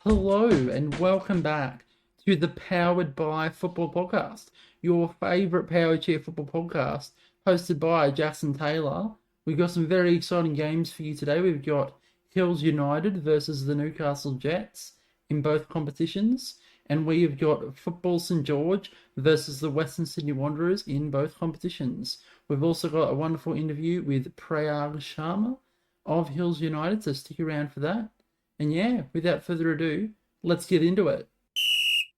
Hello and welcome back to the Powered by Football Podcast, your favourite Power Chair football podcast, hosted by Jackson Taylor. We've got some very exciting games for you today. We've got Hills United versus the Newcastle Jets in both competitions, and we've got Football St George versus the Western Sydney Wanderers in both competitions. We've also got a wonderful interview with Prayaag Sharma of Hills United, so stick around for that. And yeah, without further ado, let's get into it.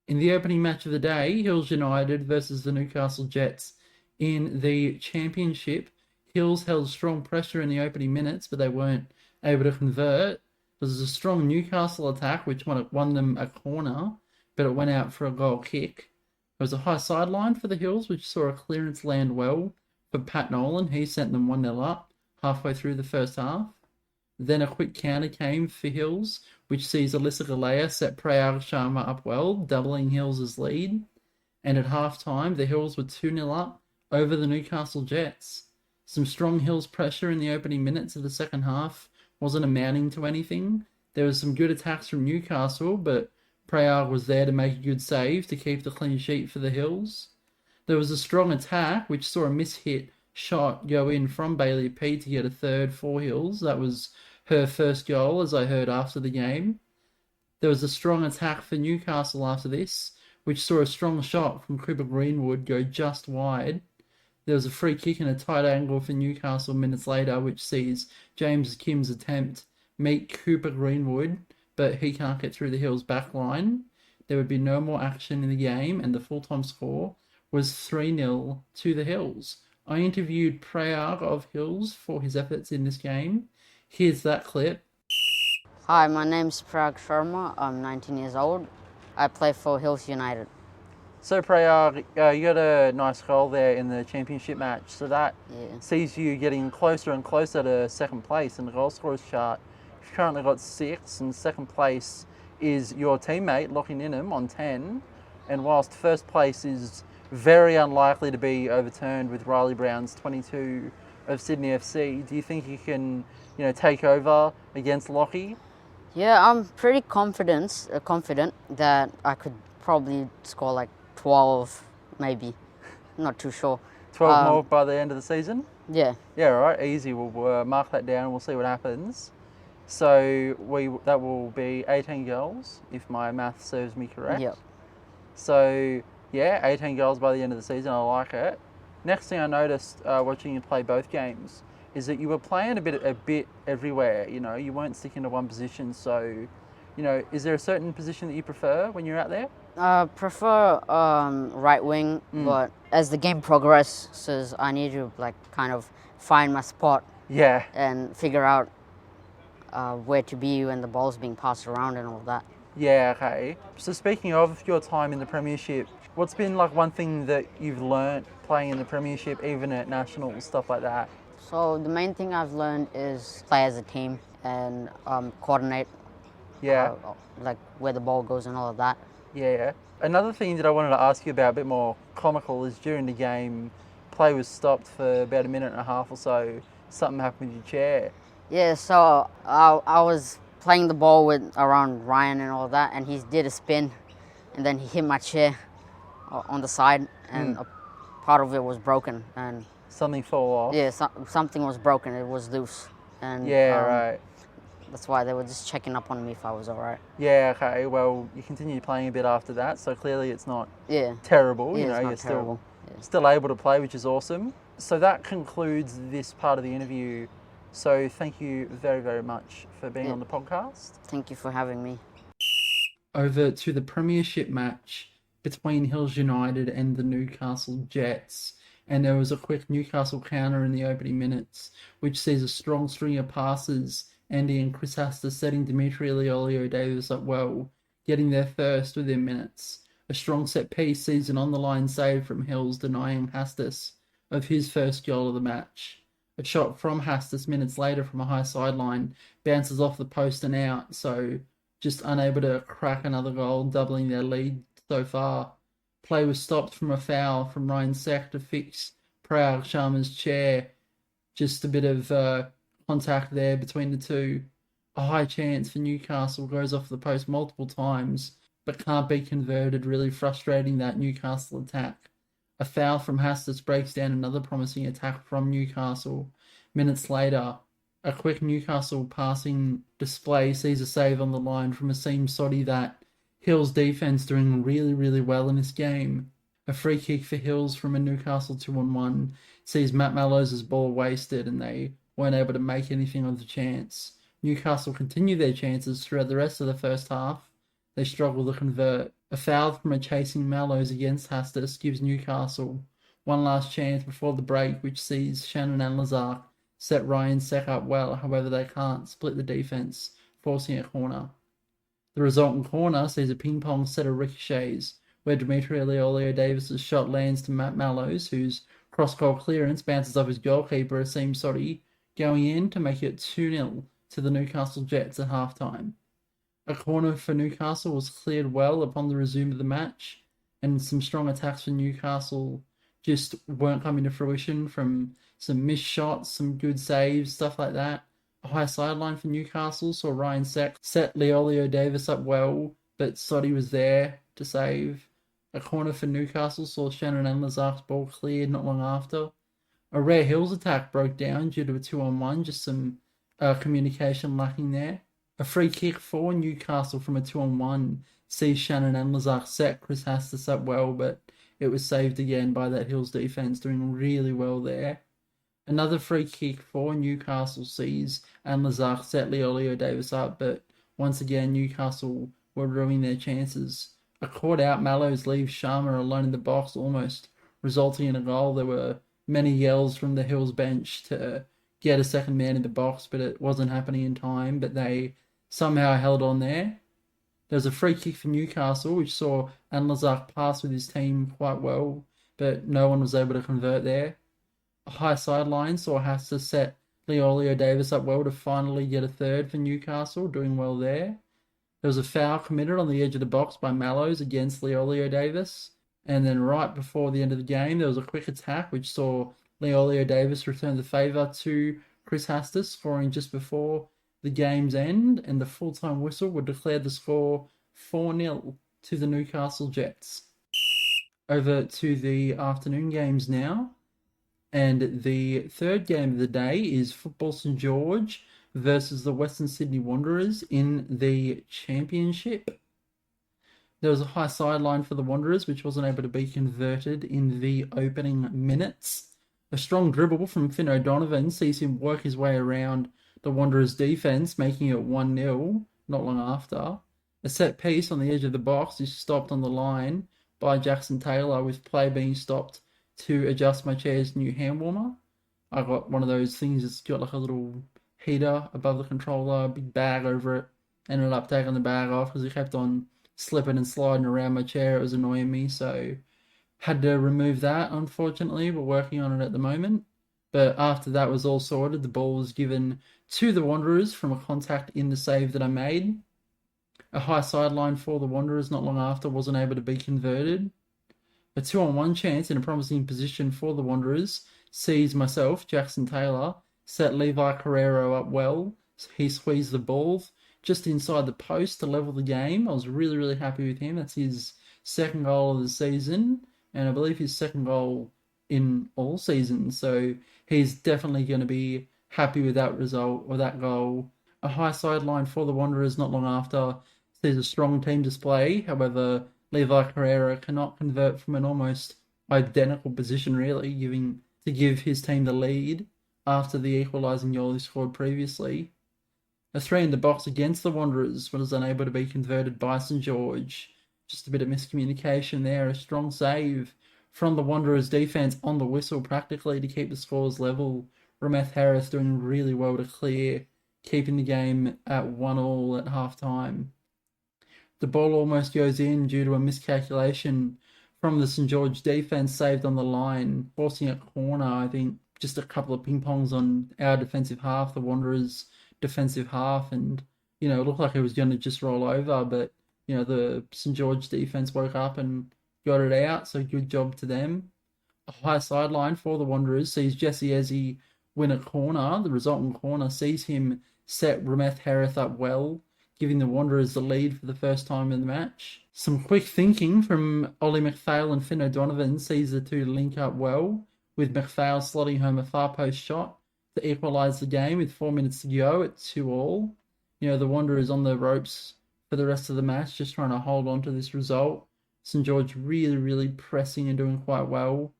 In the opening match of the day, Hills United versus the Newcastle Jets in the Championship. Hills held strong pressure in the opening minutes, but they weren't able to convert. It was a strong Newcastle attack, which won them a corner, but it went out for a goal kick. There was a high sideline for the Hills, which saw a clearance land well for Pat Nolan. He sent them 1-0 up halfway through the first half. Then a quick counter came for Hills, which sees Alyssa Galea set Prayaag Sharma up well, doubling Hills' lead. And at halftime, the Hills were 2-0 up over the Newcastle Jets. Some strong Hills pressure in the opening minutes of the second half wasn't amounting to anything. There was some good attacks from Newcastle, but Prayaag was there to make a good save to keep the clean sheet for the Hills. There was a strong attack, which saw a mishit shot go in from Bailey P to get a third for Hills. That was her first goal, as I heard after the game. There was a strong attack for Newcastle after this, which saw a strong shot from Cooper Greenwood go just wide. There was a free kick and a tight angle for Newcastle minutes later, which sees James Kim's attempt meet Cooper Greenwood, but he can't get through the Hills back line. There would be no more action in the game, and the full-time score was 3-0 to the Hills. I interviewed Prayaag of Hills for his efforts in this game. Here's that clip. Hi, my name's Prayaag Sharma. I'm 19 years old. I play for Hills United. So Prayaag, you got a nice goal there in the championship match. So that sees you getting closer and closer to second place in the goal scorers chart. You've currently got 6, and second place is your teammate, Lachlan Ingham, on 10. And whilst first place is very unlikely to be overturned with Riley Brown's 22 of Sydney FC, do you think you can, take over against Lockie? Yeah, I'm pretty confident that I could probably score like 12, maybe. Not too sure. 12 more by the end of the season? Yeah. Yeah, all right, easy. We'll mark that down and we'll see what happens. So that will be 18 goals, if my math serves me correct. Yep. So, yeah, 18 goals by the end of the season. I like it. Next thing I noticed watching you play both games is that you were playing a bit everywhere. You weren't sticking to one position. So, is there a certain position that you prefer when you're out there? Prefer right wing, but as the game progresses, I need to kind of find my spot. Yeah. And figure out where to be when the ball's being passed around and all that. Yeah, okay. So speaking of your time in the Premiership, what's been one thing that you've learnt playing in the Premiership, even at nationals, stuff like that? So the main thing I've learned is play as a team and coordinate. Yeah. Where the ball goes and all of that. Yeah. Another thing that I wanted to ask you about, a bit more comical, is during the game, play was stopped for about a minute and a half or so. Something happened with your chair. Yeah, so I was playing the ball around Ryan and all that, and he did a spin, and then he hit my chair on the side, and a part of it was broken. And something fell off? Yeah, something was broken. It was loose. And right. That's why they were just checking up on me if I was all right. Yeah, okay. Well, you continued playing a bit after that, so clearly it's not terrible. Yeah, you're it's not terrible. Still able to play, which is awesome. So that concludes this part of the interview. So thank you very, very much for being on the podcast. Thank you for having me. Over to the Premiership match between Hills United and the Newcastle Jets. And there was a quick Newcastle counter in the opening minutes, which sees a strong string of passes. Andy and Chris Astor setting Dimitri Leolio Davis up well, getting there first within minutes. A strong set piece sees an on-the-line save from Hills, denying Hastis of his first goal of the match. A shot from Hastis minutes later from a high sideline bounces off the post and out, so just unable to crack another goal, doubling their lead so far. Play was stopped from a foul from Ryan Sack to fix Prayaag Sharma's chair. Just a bit of contact there between the two. A high chance for Newcastle goes off the post multiple times, but can't be converted, really frustrating that Newcastle attack. A foul from Hastis breaks down another promising attack from Newcastle. Minutes later, a quick Newcastle passing display sees a save on the line from Asim Sodhi that Hill's defense doing really, really well in this game. A free kick for Hills from a Newcastle 2-on-1 sees Matt Mallows' ball wasted and they weren't able to make anything of the chance. Newcastle continue their chances throughout the rest of the first half. They struggle to convert. A foul from a chasing Mallows against Hastis gives Newcastle one last chance before the break, which sees Shannon and Lazar set Ryan Seck up well. However, they can't split the defense, forcing a corner. The resultant corner sees a ping-pong set of ricochets, where Dimitri Leolio-Davis' shot lands to Matt Mallows, whose cross-goal clearance bounces off his goalkeeper, Asim Sodhi, going in to make it 2-0 to the Newcastle Jets at halftime. A corner for Newcastle was cleared well upon the resume of the match, and some strong attacks for Newcastle just weren't coming to fruition from some missed shots, some good saves, stuff like that. A high sideline for Newcastle saw Ryan Seck set Leolio-Davis up well, but Sodhi was there to save. A corner for Newcastle saw Shannon and Lazar's ball cleared not long after. A rare Hills attack broke down due to a 2-on-1, just some communication lacking there. A free kick for Newcastle from a 2-on-1 sees Shannon and Lazar set Chris Hastis up well, but it was saved again by that Hills defense doing really well there. Another free kick for Newcastle sees and Lazar set Leolio-Davis up, but once again Newcastle were ruining their chances. A caught out Mallows leaves Sharma alone in the box, almost resulting in a goal. There were many yells from the Hills bench to get a second man in the box, but it wasn't happening in time, but they somehow held on there. There was a free kick for Newcastle, which saw Anlazar pass with his team quite well, but no one was able to convert there. A high sideline saw Hastis set Leolio-Davis up well to finally get a third for Newcastle, doing well there. There was a foul committed on the edge of the box by Mallows against Leolio-Davis, and then right before the end of the game, there was a quick attack which saw Leolio-Davis return the favour to Chris Hastis, scoring just before the game's end, and the full-time whistle would declare the score 4-0 to the Newcastle Jets. Over to the afternoon games now, and the third game of the day is Football St George versus the Western Sydney Wanderers in the Championship. There was a high sideline for the Wanderers, which wasn't able to be converted in the opening minutes. A strong dribble from Finn O'Donovan sees him work his way around the Wanderers' defence, making it 1-0 not long after. A set piece on the edge of the box is stopped on the line by Jackson Taylor, with play being stopped to adjust my chair's new hand warmer. I got one of those things that's got like a little heater above the controller, a big bag over it. Ended up taking the bag off because it kept on slipping and sliding around my chair. It was annoying me, so had to remove that, unfortunately. We're working on it at the moment. But after that was all sorted, the ball was given to the Wanderers from a contact in the save that I made. A high sideline for the Wanderers not long after wasn't able to be converted. A 2-on-1 chance in a promising position for the Wanderers sees myself, Jackson Taylor, set Levi Carrero up well. He squeezed the ball just inside the post to level the game. I was really, really happy with him. That's his second goal of the season, and I believe his second goal in all seasons. So he's definitely going to be happy with that result or that goal. A high sideline for the Wanderers not long after sees a strong team display. However, Levi Carrera cannot convert from an almost identical position, really, to give his team the lead after the equalising goal he scored previously. A 3 in the box against the Wanderers was unable to be converted by St George. Just a bit of miscommunication there. A strong save from the Wanderers defence on the whistle practically to keep the scores level. Rameth Harris doing really well to clear, keeping the game at 1-1 at half-time. The ball almost goes in due to a miscalculation from the St George defence saved on the line, forcing a corner. I think just a couple of ping-pongs on our defensive half, the Wanderers' defensive half, and, it looked like it was going to just roll over, but, the St George defence woke up and got it out, so good job to them. A high sideline for the Wanderers sees Jesse Eze win a corner. The resultant corner sees him set Rameth Harith up well, giving the Wanderers the lead for the first time in the match. Some quick thinking from Ollie McPhail and Finn O'Donovan sees the two link up well, with McPhail slotting home a far post shot to equalise the game with 4 minutes to go at 2-2. The Wanderers on the ropes for the rest of the match, just trying to hold on to this result. St George really, really pressing and doing quite well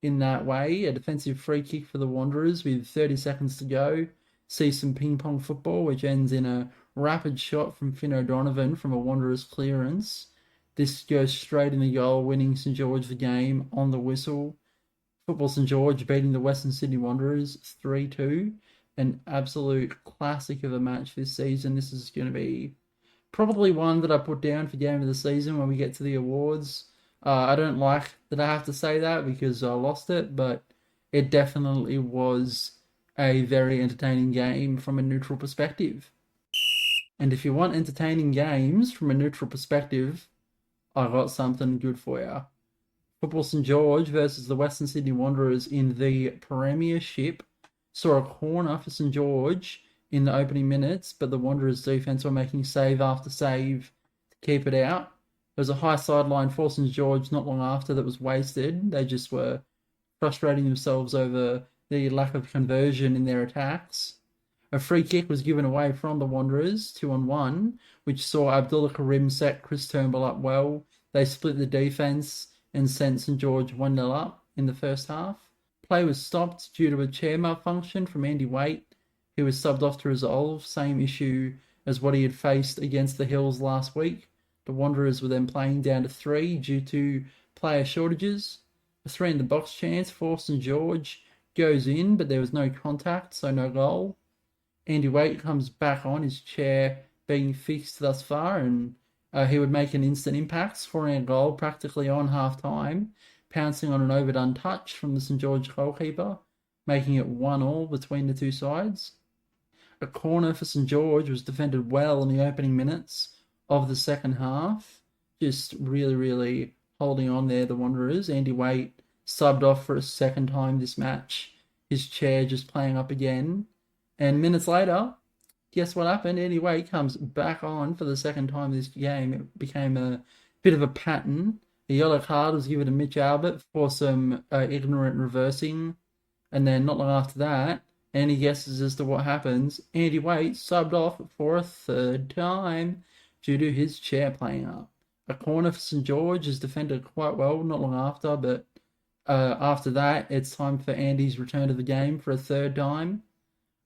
in that way. A defensive free kick for the Wanderers with 30 seconds to go. See some ping-pong football, which ends in a rapid shot from Finn O'Donovan from a Wanderers clearance. This goes straight in the goal, winning St George the game on the whistle. Football St George beating the Western Sydney Wanderers 3-2. An absolute classic of a match this season. This is going to be probably one that I put down for game of the season when we get to the awards. I don't like that I have to say that because I lost it, but it definitely was a very entertaining game from a neutral perspective. And if you want entertaining games from a neutral perspective, I got something good for you. Football St George versus the Western Sydney Wanderers in the Premiership saw a corner for St George in the opening minutes, but the Wanderers defence were making save after save to keep it out. There was a high sideline for St George not long after that was wasted. They just were frustrating themselves over the lack of conversion in their attacks. A free kick was given away from the Wanderers, 2-on-1, which saw Abdullah Karim set Chris Turnbull up well. They split the defence and sent St George 1-0 up in the first half. Play was stopped due to a chair malfunction from Andy Waite, who was subbed off to resolve, same issue as what he had faced against the Hills last week. The Wanderers were then playing down to 3 due to player shortages. A 3-in-the-box chance for St George goes in, but there was no contact, so no goal. Andy Waite comes back on, his chair being fixed thus far, and he would make an instant impact, scoring a goal practically on half-time, pouncing on an overdone touch from the St George goalkeeper, making it 1-1 between the two sides. A corner for St George was defended well in the opening minutes of the second half. Just really, really holding on there, the Wanderers. Andy Waite subbed off for a second time this match. His chair just playing up again. And minutes later, guess what happened? Andy Waite comes back on for the second time this game. It became a bit of a pattern. The yellow card was given to Mitch Albert for some ignorant reversing. And then not long after that, any guesses as to what happens? Andy Waite subbed off for a third time due to his chair playing up. A corner for St George is defended quite well not long after, but after that, it's time for Andy's return to the game for a third time.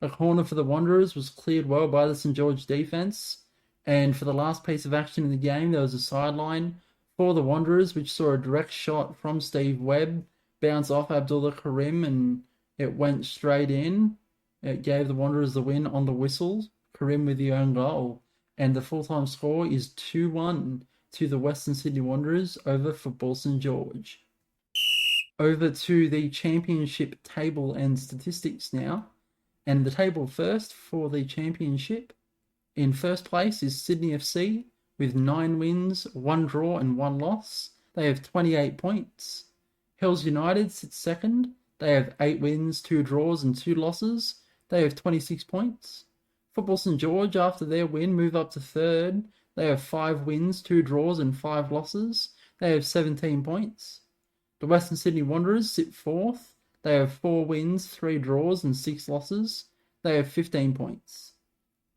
A corner for the Wanderers was cleared well by the St George defence, and for the last piece of action in the game, there was a sideline for the Wanderers, which saw a direct shot from Steve Webb bounce off Abdullah Karim, and it went straight in. It gave the Wanderers the win on the whistle, Karim with the own goal, and the full-time score is 2-1 to the Western Sydney Wanderers over Football St George. Over to the championship table and statistics now. And the table first for the championship. In first place is Sydney FC with 9 wins, 1 draw and 1 loss. They have 28 points. Hills United sits second. They have 8 wins, 2 draws and 2 losses. They have 26 points. Football St George, after their win, move up to third. They have 5 wins, 2 draws and 5 losses. They have 17 points. The Western Sydney Wanderers sit fourth. They have 4 wins, 3 draws and 6 losses. They have 15 points.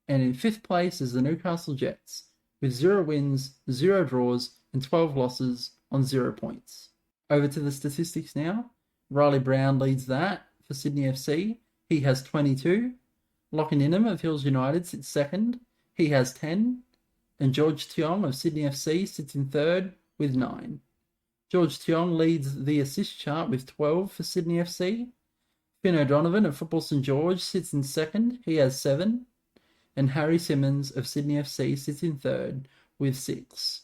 And in fifth place is the Newcastle Jets with 0 wins, 0 draws and 12 losses on 0 points. Over to the statistics now. Riley Brown leads that for Sydney FC. He has 22. Lachlan Ingham of Hills United sits second. He has 10. And George Tiong of Sydney FC sits in third with 9. George Tiong leads the assist chart with 12 for Sydney FC. Finn O'Donovan of Football St George sits in second. He has 7. And Harry Simmons of Sydney FC sits in third with 6.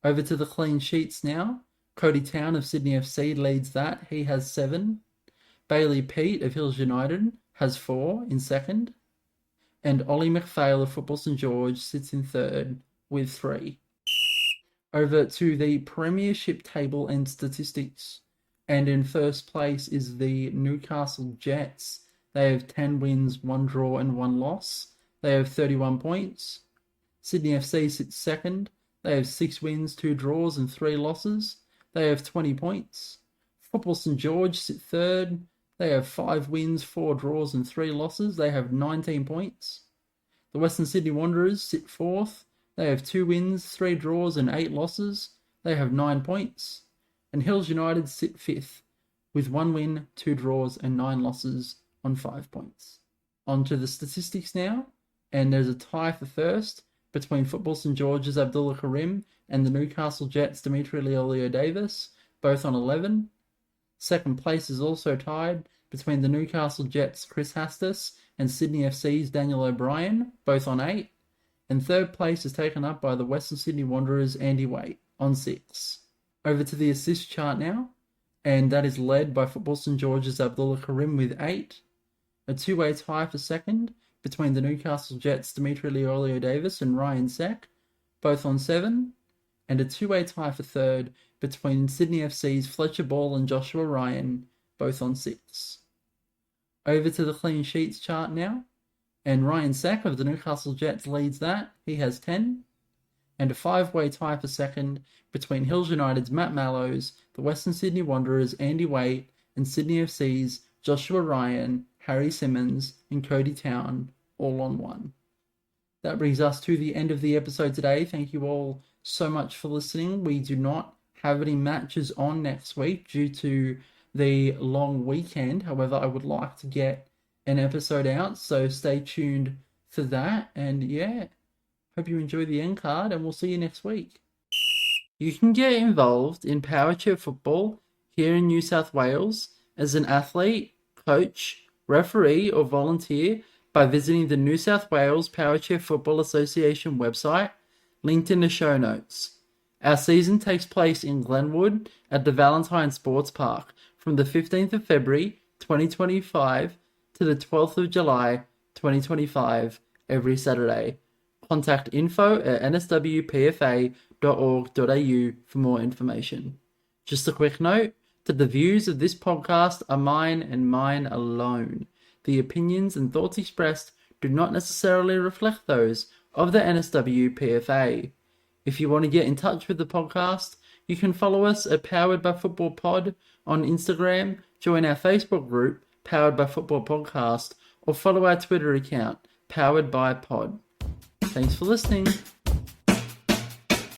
Over to the clean sheets now. Cody Town of Sydney FC leads that. He has 7. Bailey Pete of Hills United has 4 in second. And Ollie McPhail of Football St George sits in third with 3. Over to the Premiership table and statistics. And in first place is the Newcastle Jets. They have 10 wins, 1 draw and 1 loss. They have 31 points. Sydney FC sits second. They have 6 wins, 2 draws, and 3 losses. They have 20 points. Football St George sit third. They have 5 wins, 4 draws, and 3 losses. They have 19 points. The Western Sydney Wanderers sit fourth. They have 2 wins, 3 draws, and 8 losses. They have 9 points. And Hills United sit fifth with 1 win, 2 draws, and 9 losses on 5 points. On to the statistics now, and there's a tie for first between Football St George's Abdullah Karim and the Newcastle Jets' Dimitri Leolio-Davis, both on 11. Second place is also tied between the Newcastle Jets' Chris Hastis and Sydney FC's Daniel O'Brien, both on 8. And third place is taken up by the Western Sydney Wanderers' Andy Waite on 6. Over to the assist chart now, and that is led by Football St George's Abdullah Karim with 8. A two-way tie for second between the Newcastle Jets' Dimitri Leolio-Davis and Ryan Sack, both on 7. And a two-way tie for third between Sydney FC's Fletcher Ball and Joshua Ryan, both on 6. Over to the clean sheets chart now, and Ryan Sack of the Newcastle Jets leads that. He has 10. And a 5-way tie for second between Hills United's Matt Mallows, the Western Sydney Wanderers' Andy Waite, and Sydney FC's Joshua Ryan, Harry Simmons, and Cody Town, all on 1. That brings us to the end of the episode today. Thank you all so much for listening. We do not have any matches on next week due to the long weekend. However, I would like to get an episode out, so stay tuned for that. And yeah, hope you enjoy the end card, and we'll see you next week. You can get involved in power chair football here in New South Wales as an athlete, coach, referee, or volunteer by visiting the New South Wales Power Chair Football Association website, linked in the show notes. Our season takes place in Glenwood at the Valentine Sports Park from the 15th of February 2025 to the 12th of July 2025 every Saturday. Contact info@nswpfa.org.au for more information. Just a quick note that the views of this podcast are mine and mine alone. The opinions and thoughts expressed do not necessarily reflect those of the NSWPFA. If you want to get in touch with the podcast, you can follow us at Powered by Football Pod on Instagram, join our Facebook group, Powered by Football Podcast, or follow our Twitter account, Powered by Pod. Thanks for listening.